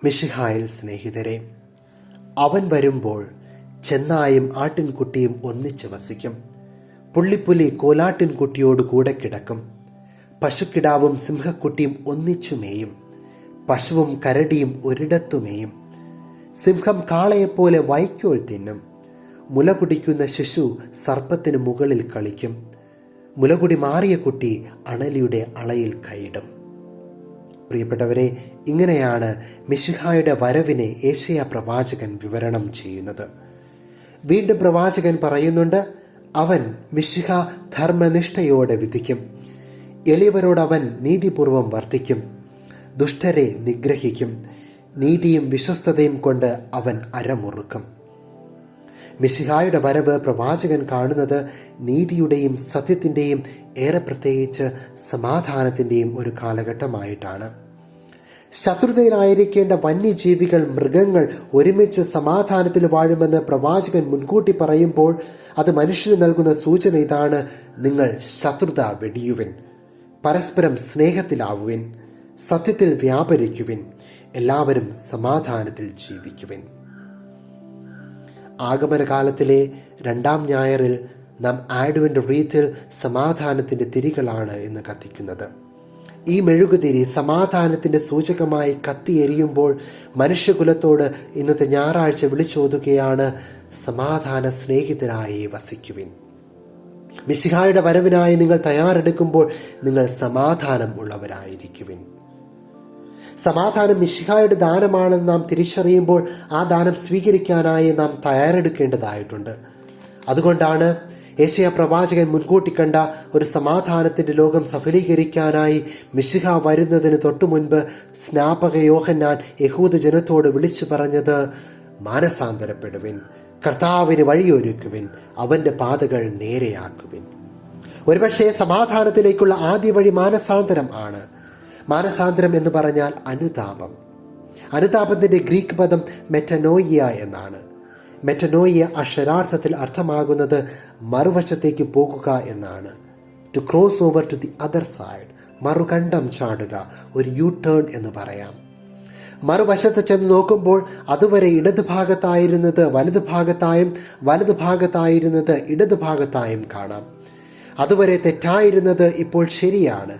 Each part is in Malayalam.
മിശിഹായിൽ സ്നേഹിതരെ, അവൻ വരുമ്പോൾ ചെന്നായും ആട്ടിൻകുട്ടിയും ഒന്നിച്ച് വസിക്കും. പുള്ളിപ്പുലി കോലാട്ടിൻകുട്ടിയോട് കൂടെ കിടക്കും. പശുക്കിടാവും സിംഹക്കുട്ടിയും ഒന്നിച്ചുമേയും. പശുവും കരടിയും ഒരിടത്തുമേയും. സിംഹം കാളയെപ്പോലെ വൈക്കോൽ തിന്നും. മുല കുടിക്കുന്ന ശിശു സർപ്പത്തിന് മുകളിൽ കളിക്കും. മുലകുടി മാറിയ കുട്ടി അണലിയുടെ അളയിൽ കൈയിടും. പ്രിയപ്പെട്ടവരെ, ഇങ്ങനെയാണ് മിശിഹായുടെ വരവിനെ യേശയ്യാ പ്രവാചകൻ വിവരണം ചെയ്യുന്നത്. വീണ്ടും പ്രവാചകൻ പറയുന്നുണ്ട്, അവൻ മിശിഹ ധർമ്മനിഷ്ഠയോടെ വിധിക്കും. എളിയവരോട് അവൻ നീതിപൂർവം വർത്തിക്കും. ദുഷ്ടരെ നിഗ്രഹിക്കും. നീതിയും വിശ്വസ്തതയും കൊണ്ട് അവൻ അരമുറുക്കും. മിശിഹായുടെ വരവ് പ്രവാചകൻ കാണുന്നത് നീതിയുടെയും സത്യത്തിൻ്റെയും ഏറെ പ്രത്യേകിച്ച് സമാധാനത്തിൻ്റെയും ഒരു കാലഘട്ടമായിട്ടാണ്. ശത്രുതയിലായിരിക്കേണ്ട വന്യജീവികൾ, മൃഗങ്ങൾ ഒരുമിച്ച് സമാധാനത്തിൽ വാഴുമെന്ന് പ്രവാചകൻ മുൻകൂട്ടി പറയുമ്പോൾ അത് മനുഷ്യന് നൽകുന്ന സൂചന ഇതാണ്: നിങ്ങൾ ശത്രുത വെടിയുവിൻ, പരസ്പരം സ്നേഹത്തിലാവുവിൻ, സത്യത്തിൽ വ്യാപരിക്കുവിൻ, എല്ലാവരും സമാധാനത്തിൽ ജീവിക്കുവിൻ. ആഗമനകാലത്തിലെ 2-ാം ഞായറിൽ നാം ആഡ്വെന്റ് റീത്തിൽ സമാധാനത്തിൻ്റെ തിരികളാണ് ഇന്ന് കത്തിക്കുന്നത്. ഈ മെഴുകുതിരി സമാധാനത്തിൻ്റെ സൂചകമായി കത്തിയെരിയുമ്പോൾ മനുഷ്യകുലത്തോട് ഇന്നത്തെ ഞായറാഴ്ച വിളിച്ചോതുകയാണ്: സമാധാന സ്നേഹിതരായി വസിക്കുവിൻ. മിശിഹായുടെ വരവിനായി നിങ്ങൾ തയ്യാറെടുക്കുമ്പോൾ നിങ്ങൾ സമാധാനം ഉള്ളവരായിരിക്കുവിൻ. സമാധാനം മിശിഹായുടെ ദാനമാണെന്ന് നാം തിരിച്ചറിയുമ്പോൾ ആ ദാനം സ്വീകരിക്കാനായി നാം തയ്യാറെടുക്കേണ്ടതായിട്ടുണ്ട്. അതുകൊണ്ടാണ് യേശയ്യാ പ്രവാചകൻ മുൻകൂട്ടി കണ്ട ഒരു സമാധാനത്തിൻ്റെ ലോകം സഫലീകരിക്കാനായി മിശിഹ വരുന്നതിന് തൊട്ടു മുൻപ് സ്നാപക യോഹന്നാൻ യഹൂദ ജനത്തോട് വിളിച്ചു പറഞ്ഞത്: മാനസാന്തരപ്പെടുവിൻ, കർത്താവിന് വഴിയൊരുക്കുവിൻ, അവൻ്റെ പാതകൾ നേരെയാക്കുവിൻ. ഒരുപക്ഷെ സമാധാനത്തിലേക്കുള്ള ആദ്യ വഴി മാനസാന്തരം ആണ്. മാനസാന്തരം എന്ന് പറഞ്ഞാൽ അനുതാപം. അനുതാപത്തിൻ്റെ ഗ്രീക്ക് പദം മെറ്റനോയിയ എന്നാണ്. മെറ്റനോയിയ അക്ഷരാർത്ഥത്തിൽ അർത്ഥമാകുന്നത് മറുവശത്തേക്ക് പോകുക എന്നാണ്. To cross over to the other side, മറുകണ്ഠം ചാടുക, ഒരു യു ടേൺ എന്ന് പറയാം. മറുവശത്ത് ചെന്ന് നോക്കുമ്പോൾ അതുവരെ ഇടതുഭാഗത്തായിരുന്നത് വലതുഭാഗത്തായും വലതുഭാഗത്തായിരുന്നത് ഇടതുഭാഗത്തായും കാണാം. അതുവരെ തെറ്റായിരുന്നത് ഇപ്പോൾ ശരിയാണ്.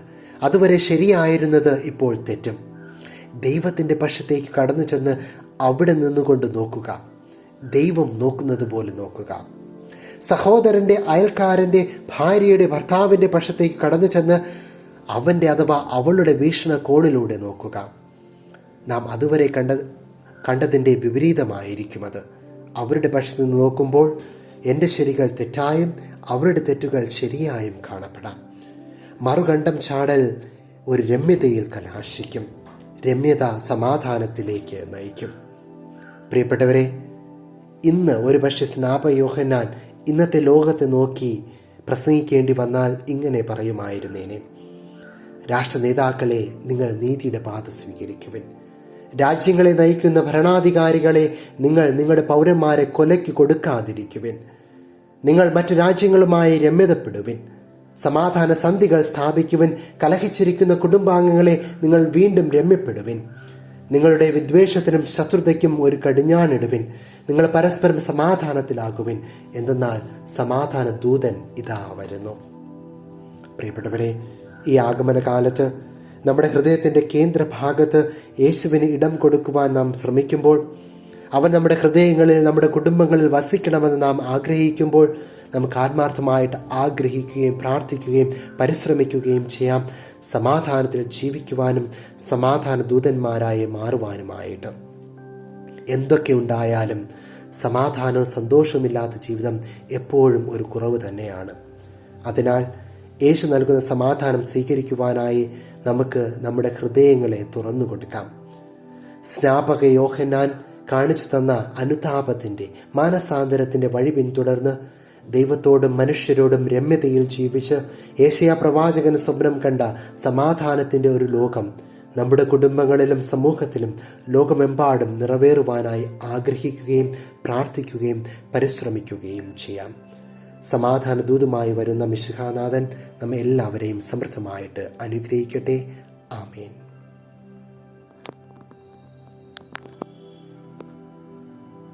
അതുവരെ ശരിയായിരുന്നത് ഇപ്പോൾ തെറ്റും. ദൈവത്തിൻ്റെ പക്ഷത്തേക്ക് കടന്നു ചെന്ന് അവിടെ നിന്നുകൊണ്ട് നോക്കുക. ദൈവം നോക്കുന്നത് പോലെ നോക്കുക. സഹോദരൻ്റെ, അയൽക്കാരൻ്റെ, ഭാര്യയുടെ, ഭർത്താവിൻ്റെ പക്ഷത്തേക്ക് കടന്നു ചെന്ന് അവൻ്റെ അഥവാ അവളുടെ വീക്ഷണകോണിലൂടെ നോക്കുക. നാം അതുവരെ കണ്ടതിൻ്റെ വിപരീതമായിരിക്കും അത്. അവരുടെ പക്ഷത്ത് നിന്ന് നോക്കുമ്പോൾ എൻ്റെ ശരികൾ തെറ്റായും അവരുടെ തെറ്റുകൾ ശരിയായും കാണപ്പെടാം. മറുകണ്ഠം ചാടൽ ഒരു രമ്യതയിൽ കലാശിക്കും. രമ്യത സമാധാനത്തിലേക്ക് നയിക്കും. പ്രിയപ്പെട്ടവരെ, ഇന്ന് ഒരുപക്ഷെ സ്നാപക യോഹന്നാൻ ഇന്നത്തെ ലോകത്തെ നോക്കി പ്രസംഗിക്കേണ്ടി വന്നാൽ ഇങ്ങനെ പറയുമായിരുന്നേനെ: രാഷ്ട്ര നേതാക്കളെ, നിങ്ങൾ നീതിയുടെ പാത സ്വീകരിക്കുവിൻ. രാജ്യങ്ങളെ നയിക്കുന്ന ഭരണാധികാരികളെ, നിങ്ങൾ നിങ്ങളുടെ പൗരന്മാരെ കൊലയ്ക്ക് കൊടുക്കാതിരിക്കുവിൻ. നിങ്ങൾ മറ്റു രാജ്യങ്ങളുമായി രമ്യതപ്പെടുവിൻ. സമാധാന സന്ധികൾ സ്ഥാപിക്കുവിൻ. കലഹിച്ചിരിക്കുന്ന കുടുംബാംഗങ്ങളെ നിങ്ങൾ വീണ്ടും രമ്യപ്പെടുവിൻ. നിങ്ങളുടെ വിദ്വേഷത്തിനും ശത്രുതയ്ക്കും ഒരു കടിഞ്ഞാണിടുവിൻ. നിങ്ങൾ പരസ്പരം സമാധാനത്തിലാകുവിൻ. എന്തെന്നാൽ സമാധാന ദൂതൻ ഇതാ വരുന്നു. പ്രിയപ്പെട്ടവരെ, ഈ ആഗമനകാലത്ത് നമ്മുടെ ഹൃദയത്തിൻ്റെ കേന്ദ്രഭാഗത്ത് യേശുവിന് ഇടം കൊടുക്കുവാൻ നാം ശ്രമിക്കുമ്പോൾ, അവൻ നമ്മുടെ ഹൃദയങ്ങളിൽ, നമ്മുടെ കുടുംബങ്ങളിൽ വസിക്കണമെന്ന് നാം ആഗ്രഹിക്കുമ്പോൾ, നമുക്ക് ആത്മാർത്ഥമായിട്ട് ആഗ്രഹിക്കുകയും പ്രാർത്ഥിക്കുകയും പരിശ്രമിക്കുകയും ചെയ്യാം, സമാധാനത്തിൽ ജീവിക്കുവാനും സമാധാന ദൂതന്മാരായി മാറുവാനുമായിട്ട്. എന്തൊക്കെ ഉണ്ടായാലും സമാധാനവും സന്തോഷവുമില്ലാത്ത ജീവിതം എപ്പോഴും ഒരു കുറവ് തന്നെയാണ്. അതിനാൽ യേശു നൽകുന്ന സമാധാനം സ്വീകരിക്കുവാനായി നമുക്ക് നമ്മുടെ ഹൃദയങ്ങളെ തുറന്നു കൊടുക്കാം. സ്നാപക യോഹന്നാൻ കാണിച്ചു തന്ന അനുതാപത്തിൻ്റെ, മാനസാന്തരത്തിൻ്റെ വഴി പിന്തുടർന്ന് ദൈവത്തോടും മനുഷ്യരോടും രമ്യതയിൽ ജീവിച്ച് യേശയ്യാ പ്രവാചകൻ സ്വപ്നം കണ്ട സമാധാനത്തിൻ്റെ ഒരു ലോകം നമ്മുടെ കുടുംബങ്ങളിലും സമൂഹത്തിലും ലോകമെമ്പാടും നിറവേറുവാനായി ആഗ്രഹിക്കുകയും പ്രാർത്ഥിക്കുകയും പരിശ്രമിക്കുകയും ചെയ്യാം. സമാധാന ദൂതുമായി വരുന്ന മിശിഹാനാഥൻ നമ്മെ എല്ലാവരെയും സമൃദ്ധമായിട്ട് അനുഗ്രഹിക്കട്ടെ. ആമേൻ.